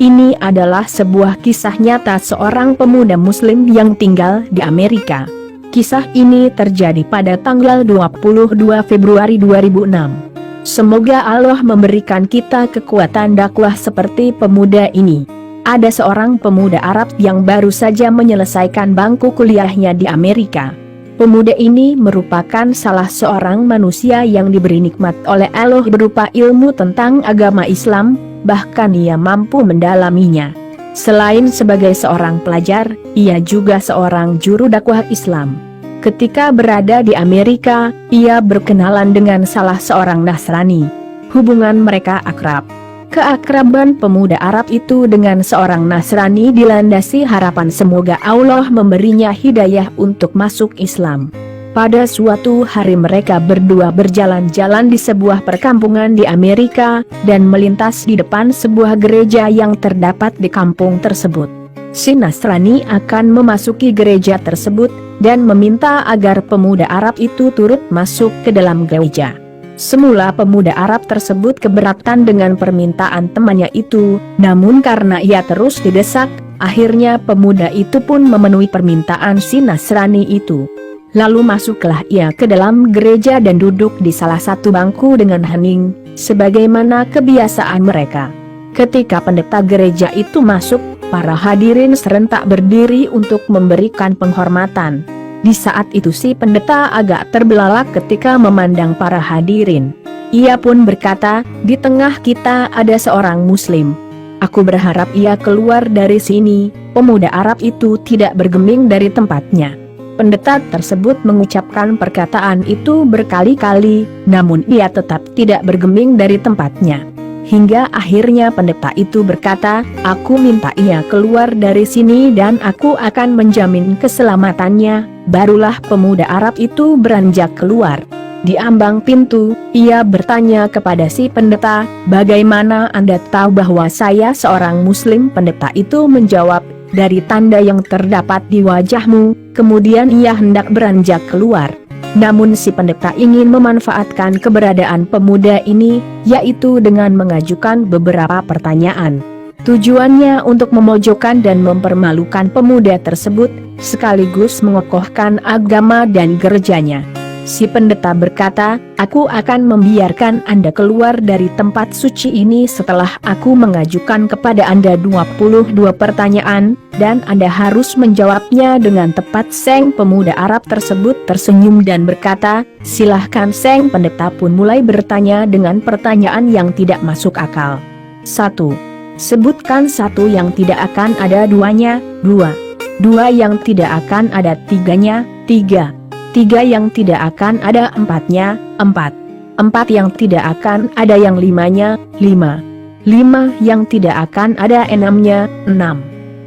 Ini adalah sebuah kisah nyata seorang pemuda muslim yang tinggal di Amerika. Kisah ini terjadi pada tanggal 22 Februari 2006. Semoga Allah memberikan kita kekuatan dakwah seperti pemuda ini. Ada seorang pemuda Arab yang baru saja menyelesaikan bangku kuliahnya di Amerika. Pemuda ini merupakan salah seorang manusia yang diberi nikmat oleh Allah berupa ilmu tentang agama Islam, bahkan ia mampu mendalaminya. Selain sebagai seorang pelajar, ia juga seorang juru dakwah Islam. Ketika berada di Amerika, ia berkenalan dengan salah seorang Nasrani. Hubungan mereka akrab. Keakraban pemuda Arab itu dengan seorang Nasrani dilandasi harapan semoga Allah memberinya hidayah untuk masuk Islam. Pada suatu hari mereka berdua berjalan-jalan di sebuah perkampungan di Amerika, dan melintas di depan sebuah gereja yang terdapat di kampung tersebut. Si Nasrani akan memasuki gereja tersebut, dan meminta agar pemuda Arab itu turut masuk ke dalam gereja. Semula pemuda Arab tersebut keberatan dengan permintaan temannya itu, namun karena ia terus didesak, akhirnya pemuda itu pun memenuhi permintaan si Nasrani itu. Lalu masuklah ia ke dalam gereja dan duduk di salah satu bangku dengan hening, sebagaimana kebiasaan mereka. Ketika pendeta gereja itu masuk, para hadirin serentak berdiri untuk memberikan penghormatan. Di saat itu si pendeta agak terbelalak ketika memandang para hadirin. Ia pun berkata, "Di tengah kita ada seorang muslim. Aku berharap ia keluar dari sini." Pemuda Arab itu tidak bergeming dari tempatnya. Pendeta tersebut mengucapkan perkataan itu berkali-kali, namun ia tetap tidak bergeming dari tempatnya. Hingga akhirnya pendeta itu berkata, "Aku minta ia keluar dari sini dan aku akan menjamin keselamatannya." Barulah pemuda Arab itu beranjak keluar. Di ambang pintu, ia bertanya kepada si pendeta, "Bagaimana Anda tahu bahwa saya seorang muslim?" Pendeta itu menjawab, "Dari tanda yang terdapat di wajahmu." Kemudian ia hendak beranjak keluar. Namun si pendeta ingin memanfaatkan keberadaan pemuda ini, yaitu dengan mengajukan beberapa pertanyaan. Tujuannya untuk memojokkan dan mempermalukan pemuda tersebut, sekaligus mengokohkan agama dan gerejanya. Si pendeta berkata, "Aku akan membiarkan Anda keluar dari tempat suci ini setelah aku mengajukan kepada Anda 22 pertanyaan, dan Anda harus menjawabnya dengan tepat." Sang pemuda Arab tersebut tersenyum dan berkata, "Silahkan." Sang pendeta pun mulai bertanya dengan pertanyaan yang tidak masuk akal. 1. Sebutkan satu yang tidak akan ada duanya. 2. Dua yang tidak akan ada tiganya. 3. Tiga yang tidak akan ada empatnya. 4. Empat yang tidak akan ada yang limanya. 5. 5 yang tidak akan ada enamnya. 6.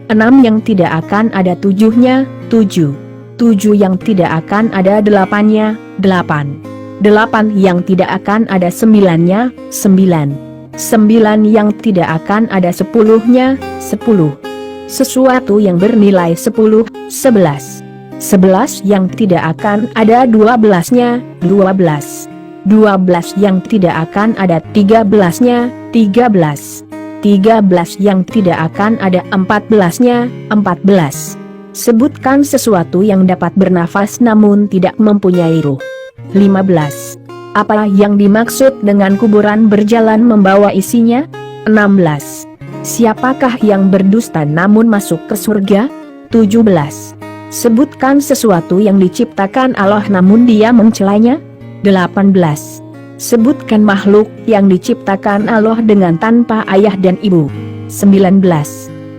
6 yang tidak akan ada tujuhnya. 7. 7 yang tidak akan ada delapannya. 8. 8 yang tidak akan ada sembilannya. 9. 9 yang tidak akan ada sepuluhnya. 10. Sesuatu yang bernilai 10. 11. 11 yang tidak akan ada 12-nya. 12. 12 yang tidak akan ada 13-nya. 13. 13 yang tidak akan ada 14-nya. 14. Sebutkan sesuatu yang dapat bernafas namun tidak mempunyai ruh. 15. Apa yang dimaksud dengan kuburan berjalan membawa isinya? 16. Siapakah yang berdusta namun masuk ke surga? 17. Sebutkan sesuatu yang diciptakan Allah namun dia mencelanya? 18. Sebutkan makhluk yang diciptakan Allah dengan tanpa ayah dan ibu. 19.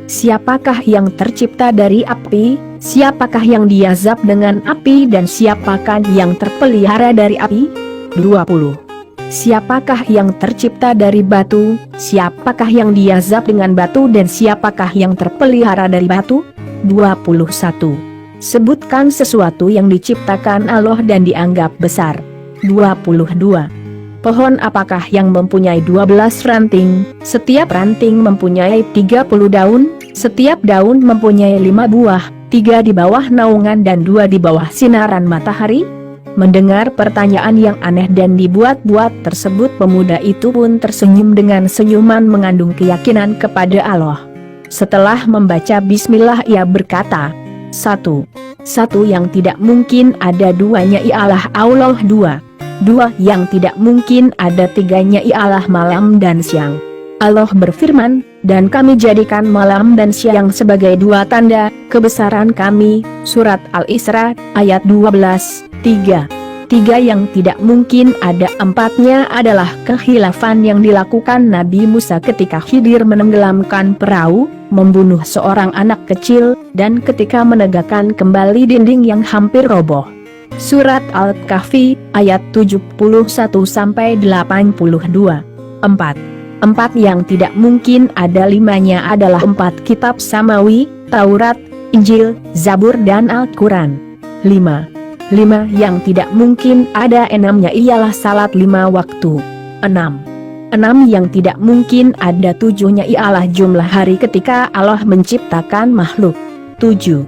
Siapakah yang tercipta dari api? Siapakah yang diazab dengan api dan siapakah yang terpelihara dari api? 20. Siapakah yang tercipta dari batu? Siapakah yang diazab dengan batu dan siapakah yang terpelihara dari batu? 21. Sebutkan sesuatu yang diciptakan Allah dan dianggap besar. 22. Pohon apakah yang mempunyai 12 ranting? Setiap ranting mempunyai 30 daun, setiap daun mempunyai 5 buah, 3 di bawah naungan dan 2 di bawah sinaran matahari? Mendengar pertanyaan yang aneh dan dibuat-buat tersebut, pemuda itu pun tersenyum dengan senyuman mengandung keyakinan kepada Allah. Setelah membaca bismillah ia berkata, satu yang tidak mungkin ada duanya ialah Allah, dua yang tidak mungkin ada tiganya ialah malam dan siang. Allah berfirman, dan kami jadikan malam dan siang sebagai dua tanda kebesaran kami. Surat Al-Isra ayat 12, 3 yang tidak mungkin ada empatnya adalah kekhilafan yang dilakukan Nabi Musa ketika Khidir menenggelamkan perahu, membunuh seorang anak kecil, dan ketika menegakkan kembali dinding yang hampir roboh. Surat Al-Kahfi ayat 71-82. 4 yang tidak mungkin ada limanya adalah 4 kitab samawi, Taurat, Injil, Zabur dan Al-Quran. 5 yang tidak mungkin ada enamnya ialah salat 5 waktu. 6 yang tidak mungkin ada 7-nya ialah jumlah hari ketika Allah menciptakan makhluk. 7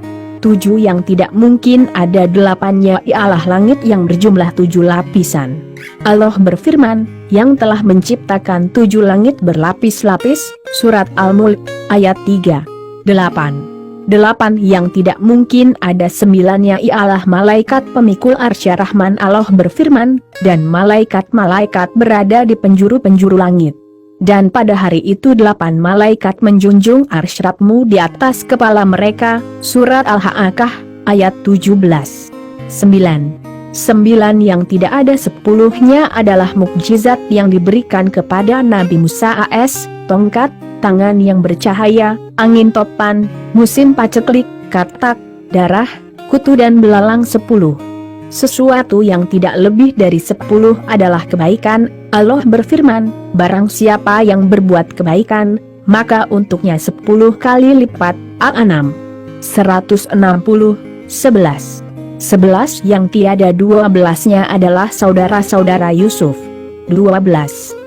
yang tidak mungkin ada 8-nya ialah langit yang berjumlah 7 lapisan. Allah berfirman, yang telah menciptakan 7 langit berlapis-lapis. Surat Al-Mulk ayat 3. 8 yang tidak mungkin ada 9-nya ialah malaikat pemikul arsy Rahman. Allah berfirman, dan malaikat-malaikat berada di penjuru-penjuru langit. Dan pada hari itu 8 malaikat menjunjung arsy Rabbmu di atas kepala mereka. Surat Al-Haqqah ayat 17. 9 yang tidak ada 10-nya adalah mukjizat yang diberikan kepada Nabi Musa as, tongkat, tangan yang bercahaya, angin topan, musim paceklik, katak, darah, kutu dan belalang 10. Sesuatu yang tidak lebih dari 10 adalah kebaikan. Allah berfirman, barang siapa yang berbuat kebaikan, maka untuknya 10 kali lipat. Al-An'am 160, 11 yang tiada 12-nya adalah saudara-saudara Yusuf. 12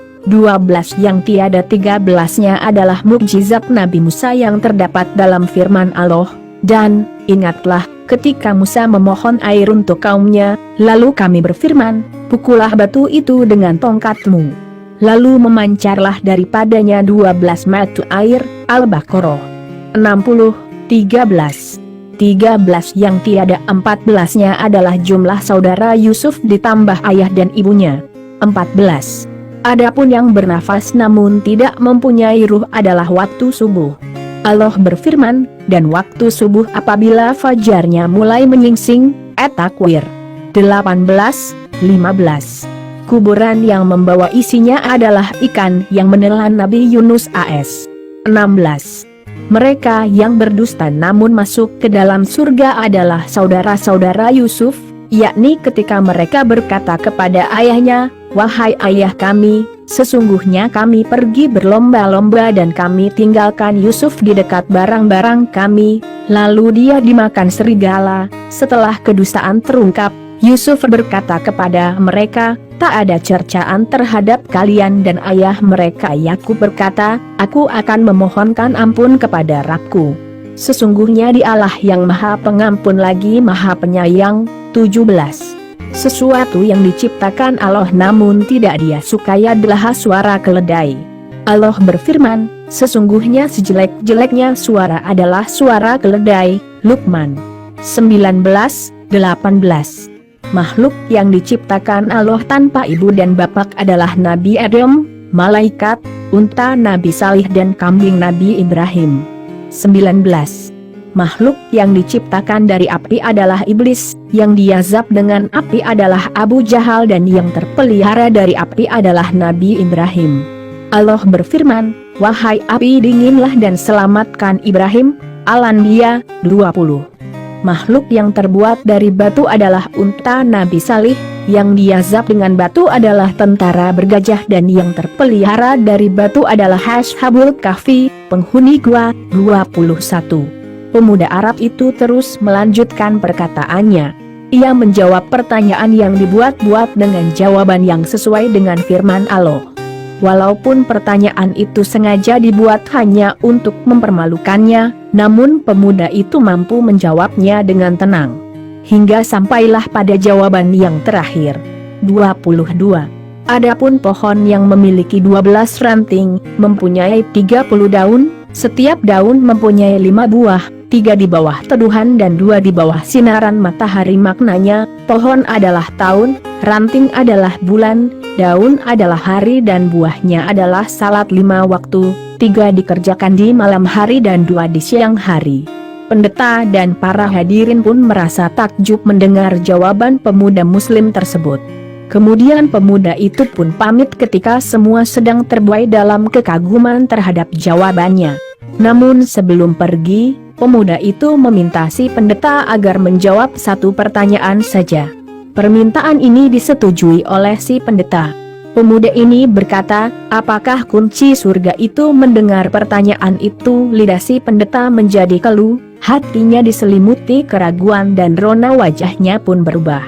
yang tiada 13-nya adalah mukjizat Nabi Musa yang terdapat dalam firman Allah. Dan, ingatlah, ketika Musa memohon air untuk kaumnya, lalu kami berfirman, pukullah batu itu dengan tongkatmu. Lalu memancarlah daripadanya 12 mata air. Al-Baqarah 60, 13 yang tiada 14-nya adalah jumlah saudara Yusuf ditambah ayah dan ibunya. 14 adapun yang bernafas namun tidak mempunyai ruh adalah waktu subuh. Allah berfirman, dan waktu subuh apabila fajarnya mulai menyingsing. At-Takwir 18, 15 kuburan yang membawa isinya adalah ikan yang menelan Nabi Yunus as. 16 mereka yang berdusta namun masuk ke dalam surga adalah saudara-saudara Yusuf, yakni ketika mereka berkata kepada ayahnya, wahai ayah kami, sesungguhnya kami pergi berlomba-lomba dan kami tinggalkan Yusuf di dekat barang-barang kami, lalu dia dimakan serigala. Setelah kedustaan terungkap, Yusuf berkata kepada mereka, tak ada cercaan terhadap kalian. Dan ayah mereka Yakub berkata, aku akan memohonkan ampun kepada Rabbku. Sesungguhnya Dialah yang Maha Pengampun lagi Maha Penyayang. 17 sesuatu yang diciptakan Allah namun tidak dia sukai adalah suara keledai. Allah berfirman, sesungguhnya sejelek-jeleknya suara adalah suara keledai. Luqman 19, 18 makhluk yang diciptakan Allah tanpa ibu dan bapak adalah Nabi Adam, malaikat, unta Nabi Salih dan kambing Nabi Ibrahim. 19 makhluk yang diciptakan dari api adalah iblis, yang diazab dengan api adalah Abu Jahal dan yang terpelihara dari api adalah Nabi Ibrahim. Allah berfirman, wahai api dinginlah dan selamatkan Ibrahim. Al-Anbiya 20 makhluk yang terbuat dari batu adalah unta Nabi Salih, yang diazab dengan batu adalah tentara bergajah dan yang terpelihara dari batu adalah Ashabul Kahfi, penghuni gua. 21 pemuda Arab itu terus melanjutkan perkataannya. Ia menjawab pertanyaan yang dibuat-buat dengan jawaban yang sesuai dengan firman Allah. Walaupun pertanyaan itu sengaja dibuat hanya untuk mempermalukannya, namun pemuda itu mampu menjawabnya dengan tenang. Hingga sampailah pada jawaban yang terakhir. 22 adapun pohon yang memiliki 12 ranting, mempunyai 30 daun, Setiap daun mempunyai 5 buah, 3 di bawah teduhan dan 2 di bawah sinaran matahari. Maknanya, pohon adalah tahun, ranting adalah bulan, daun adalah hari dan buahnya adalah salat 5 waktu, 3 dikerjakan di malam hari dan 2 di siang hari. Pendeta dan para hadirin pun merasa takjub mendengar jawaban pemuda muslim tersebut. Kemudian pemuda itu pun pamit ketika semua sedang terbuai dalam kekaguman terhadap jawabannya. Namun sebelum pergi, pemuda itu meminta si pendeta agar menjawab satu pertanyaan saja. Permintaan ini disetujui oleh si pendeta. Pemuda ini berkata, "Apakah kunci surga itu?" Mendengar pertanyaan itu, lidah si pendeta menjadi keluh, hatinya diselimuti keraguan dan rona wajahnya pun berubah.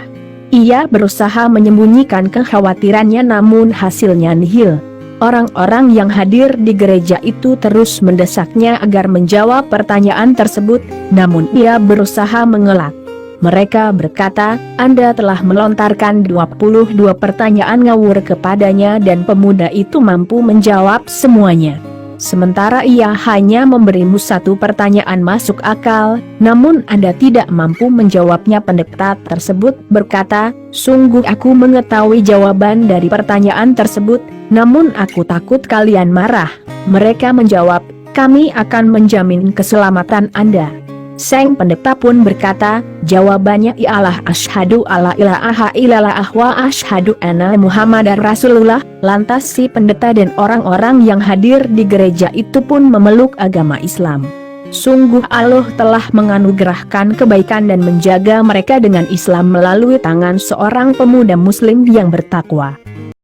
Ia berusaha menyembunyikan kekhawatirannya namun hasilnya nihil. Orang-orang yang hadir di gereja itu terus mendesaknya agar menjawab pertanyaan tersebut, namun ia berusaha mengelak. Mereka berkata, "Anda telah melontarkan 22 pertanyaan ngawur kepadanya dan pemuda itu mampu menjawab semuanya. Sementara ia hanya memberimu satu pertanyaan masuk akal, namun Anda tidak mampu menjawabnya." Pendeta tersebut berkata, "Sungguh aku mengetahui jawaban dari pertanyaan tersebut, namun aku takut kalian marah." Mereka menjawab, "Kami akan menjamin keselamatan Anda." Sang pendeta pun berkata, jawabannya ialah asyhadu alla ilaha illallah wa asyhadu anna Muhammadar Rasulullah. Lantas si pendeta dan orang-orang yang hadir di gereja itu pun memeluk agama Islam. Sungguh Allah telah menganugerahkan kebaikan dan menjaga mereka dengan Islam melalui tangan seorang pemuda muslim yang bertakwa.